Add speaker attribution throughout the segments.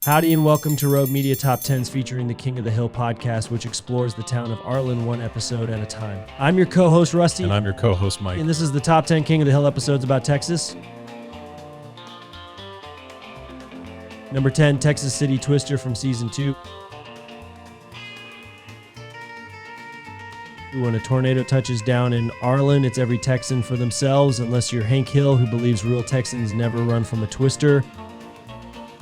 Speaker 1: Howdy and welcome to Rogue Media Top 10s featuring the King of the Hill podcast, which explores the town of Arlen one episode at a time. I'm your co-host, Rusty.
Speaker 2: And I'm your co-host, Mike.
Speaker 1: And this is the top 10 King of the Hill episodes about Texas. Number 10, Texas City Twister from Season 2. When a tornado touches down in Arlen, it's every Texan for themselves, unless you're Hank Hill, who believes real Texans never run from a twister.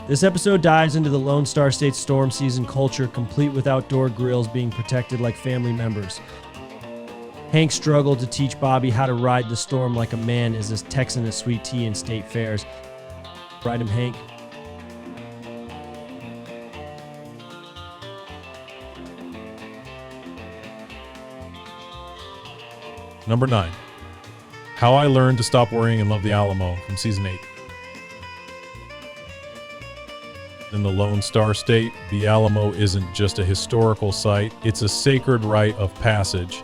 Speaker 1: This episode dives into the Lone Star State storm season culture, complete with outdoor grills being protected like family members. Hank struggled to teach Bobby how to ride the storm like a man as this Texan a sweet tea in state fairs. Ride him, Hank.
Speaker 2: Number 9, How I Learned to Stop Worrying and Love the Alamo from Season 8. In the Lone Star State, the Alamo isn't just a historical site, it's a sacred rite of passage.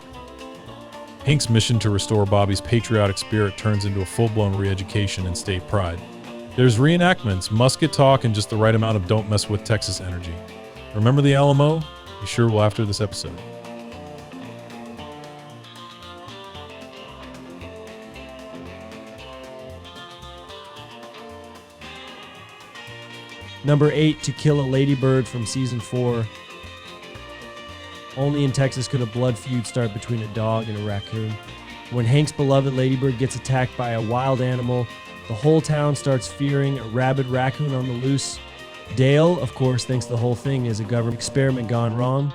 Speaker 2: Hank's mission to restore Bobby's patriotic spirit turns into a full-blown re-education in state pride. There's reenactments, musket talk, and just the right amount of don't mess with Texas energy. Remember the Alamo? You sure will after this episode.
Speaker 1: Number 8, To Kill a Ladybird from Season 4. Only in Texas could a blood feud start between a dog and a raccoon. When Hank's beloved ladybird gets attacked by a wild animal, the whole town starts fearing a rabid raccoon on the loose. Dale, of course, thinks the whole thing is a government experiment gone wrong.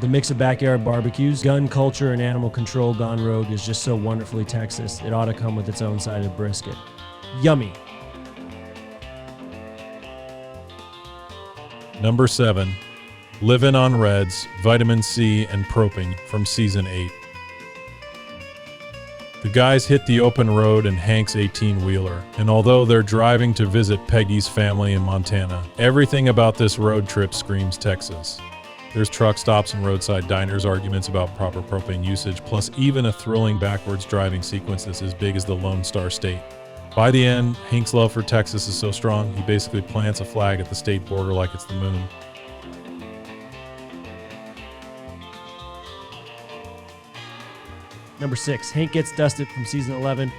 Speaker 1: The mix of backyard barbecues, gun culture, and animal control gone rogue is just so wonderfully Texas, it ought to come with its own side of brisket. Yummy.
Speaker 2: Number 7, Livin' on Reds, Vitamin C, and Propane from Season 8. The guys hit the open road in Hank's 18-wheeler, and although they're driving to visit Peggy's family in Montana, everything about this road trip screams Texas. There's truck stops and roadside diners, arguments about proper propane usage, plus even a thrilling backwards driving sequence that's as big as the Lone Star State. By the end, Hank's love for Texas is so strong, he basically plants a flag at the state border like it's the moon.
Speaker 1: Number 6, Hank Gets Dusted from Season 11.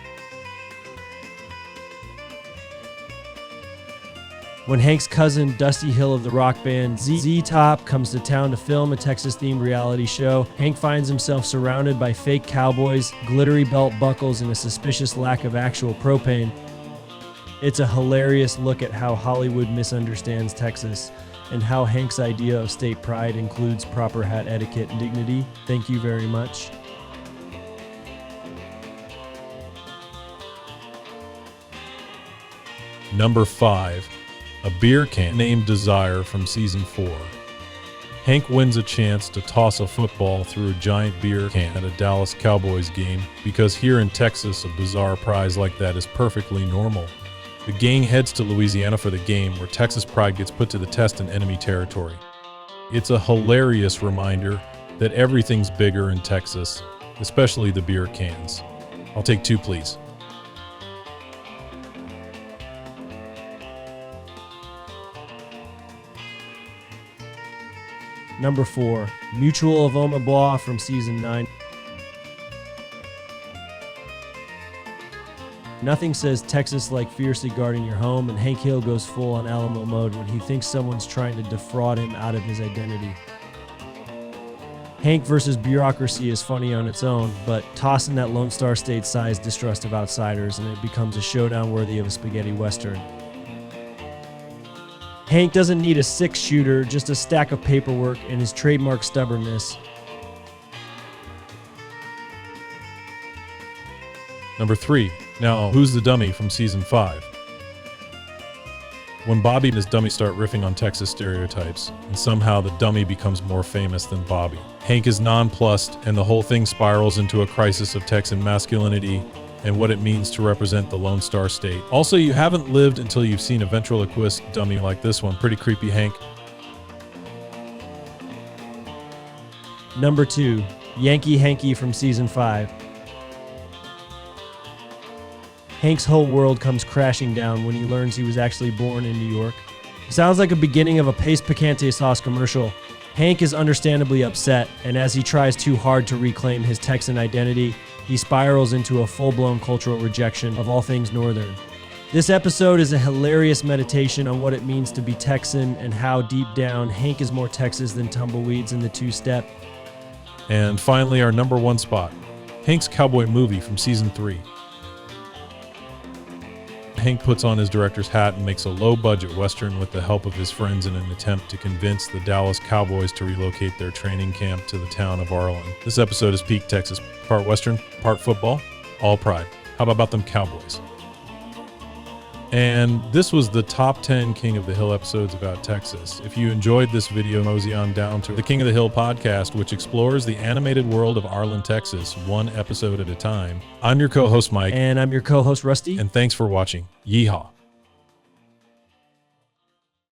Speaker 1: When Hank's cousin, Dusty Hill of the rock band Z-Top, comes to town to film a Texas-themed reality show, Hank finds himself surrounded by fake cowboys, glittery belt buckles, and a suspicious lack of actual propane. It's a hilarious look at how Hollywood misunderstands Texas, and how Hank's idea of state pride includes proper hat etiquette and dignity. Thank you very much.
Speaker 2: Number 5, A beer can named Desire from Season 4. Hank wins a chance to toss a football through a giant beer can at a Dallas Cowboys game because here in Texas, a bizarre prize like that is perfectly normal. The gang heads to Louisiana for the game, where Texas pride gets put to the test in enemy territory. It's a hilarious reminder that everything's bigger in Texas, especially the beer cans. I'll take 2, please.
Speaker 1: Number 4, Mutual of Bwaaa from Season 9. Nothing says Texas like fiercely guarding your home, and Hank Hill goes full on Alamo mode when he thinks someone's trying to defraud him out of his identity. Hank versus bureaucracy is funny on its own, but toss in that Lone Star State-sized distrust of outsiders and it becomes a showdown worthy of a spaghetti western. Hank doesn't need a 6-shooter, just a stack of paperwork and his trademark stubbornness.
Speaker 2: Number 3, Now Who's the Dummy from Season 5. When Bobby and his dummy start riffing on Texas stereotypes, and somehow the dummy becomes more famous than Bobby. Hank is nonplussed, and the whole thing spirals into a crisis of Texan masculinity and what it means to represent the Lone Star State. Also, you haven't lived until you've seen a ventriloquist dummy like this one. Pretty creepy, Hank.
Speaker 1: Number 2, Yankee Hanky from Season 5. Hank's whole world comes crashing down when he learns he was actually born in New York. Sounds like a beginning of a Pace Picante sauce commercial. Hank is understandably upset, and as he tries too hard to reclaim his Texan identity, he spirals into a full-blown cultural rejection of all things Northern. This episode is a hilarious meditation on what it means to be Texan and how deep down Hank is more Texas than tumbleweeds in the two-step.
Speaker 2: And finally, our number one spot, Hank's cowboy movie from season 3. Hank puts on his director's hat and makes a low-budget Western with the help of his friends in an attempt to convince the Dallas Cowboys to relocate their training camp to the town of Arlen. This episode is peak Texas, part Western, part football, all pride. How about them Cowboys? And this was the top 10 King of the Hill episodes about Texas. If you enjoyed this video, mosey on down to the King of the Hill podcast, which explores the animated world of Arlen, Texas, one episode at a time. I'm your co-host, Mike.
Speaker 1: And I'm your co-host, Rusty.
Speaker 2: And thanks for watching. Yeehaw.